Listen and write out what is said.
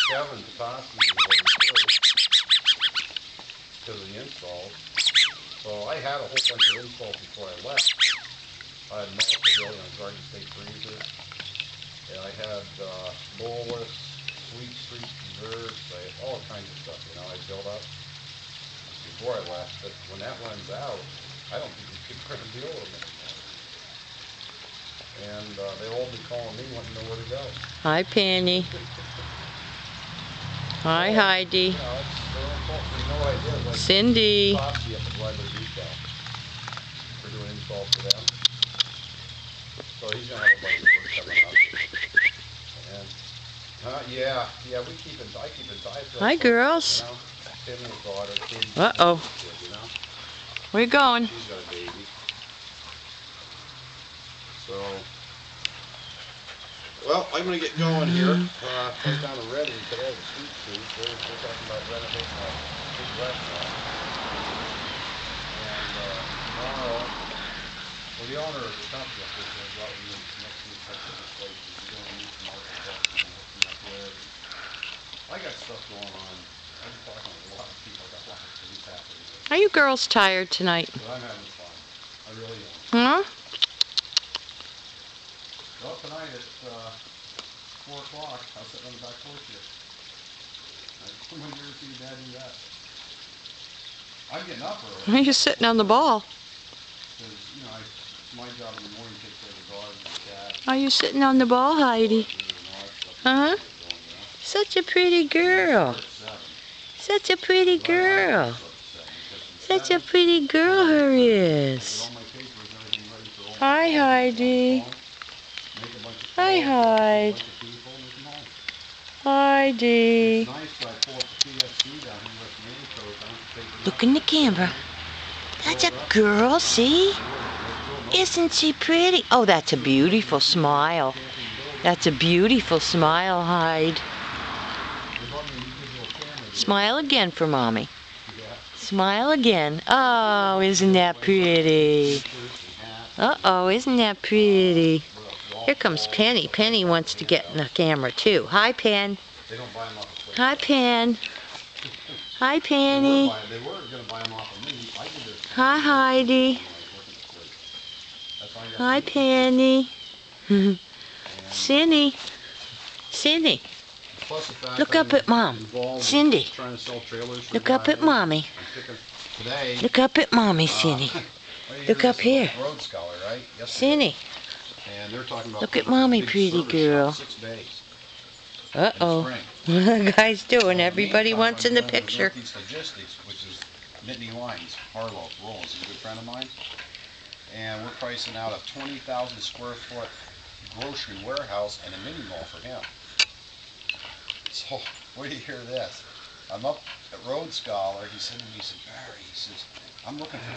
Kevin Petoskey because of the installs. So I had a whole bunch of installs before I left. I had Malta Garden State Freezer, and I had Lolis, Sweet Street Desserts, I had all kinds of stuff, I built up before I left. But when that runs out, I don't think you can try to deal with them anymore. And they'll all be calling me wanting to know where to go. Hi, Penny. Hi, Heidi. It's their own fault. So you know what I did? Like Cindy. Popsy at the Flagler Detail. We're doing installs for them. So he's going to have a bunch of work coming up. And, yeah, I keep in touch. Hi, girls. Tim's daughter, Katie's Uh-oh. kid, Where you going? She's got a baby. So, well, I'm going to get going here. Right down to Reading today, the Sweet Tooth. We're talking about renovating a big restaurant. And tomorrow, well, the owner of the company up there is going to go out and next week touch up his place. He's going to meet some architects and looking up there. I got stuff going on. I'm talking to a lot of people. I got a lot of things happening. Are you girls tired tonight? But I'm having fun. I really am. Huh? Well, tonight at 4 o'clock, I'll sit on the back porch here. I'm going to see Dad do that. I'm getting up early. You're sitting on the ball. Because, it's my job in the morning to take care of the dogs and the cats. Are you sitting on the ball, Heidi? Huh? Such a pretty girl. Such a pretty girl. Such a pretty girl her is. Hi, Heidi. Hi, Heidi. Heidi. Look in the camera. That's a girl, see? Isn't she pretty? Oh, that's a beautiful smile. That's a beautiful smile, Heidi. Smile again for Mommy. Smile again. Oh, isn't that pretty? Uh-oh, isn't that pretty? Here comes Penny. Penny wants to get in the camera, too. Hi, Pen. Hi, Pen. Hi, Penny. Hi, Heidi. Hi, Penny. Cindy. Cindy. Look up at Mom. Cindy. Look up at Mommy. Look up at Mommy, Cindy. Look up here. Cindy. Look at Mommy, pretty girl. Uh-oh. What are the guys doing? Everybody wants in the picture. Which is Nittany Lions. Harlow Rolls is a good friend of mine. And we're pricing out a 20,000 square foot grocery warehouse and a mini mall for him. So, wait till you hear this. I'm up at Road Scholar. He said to me, Barry, I'm looking for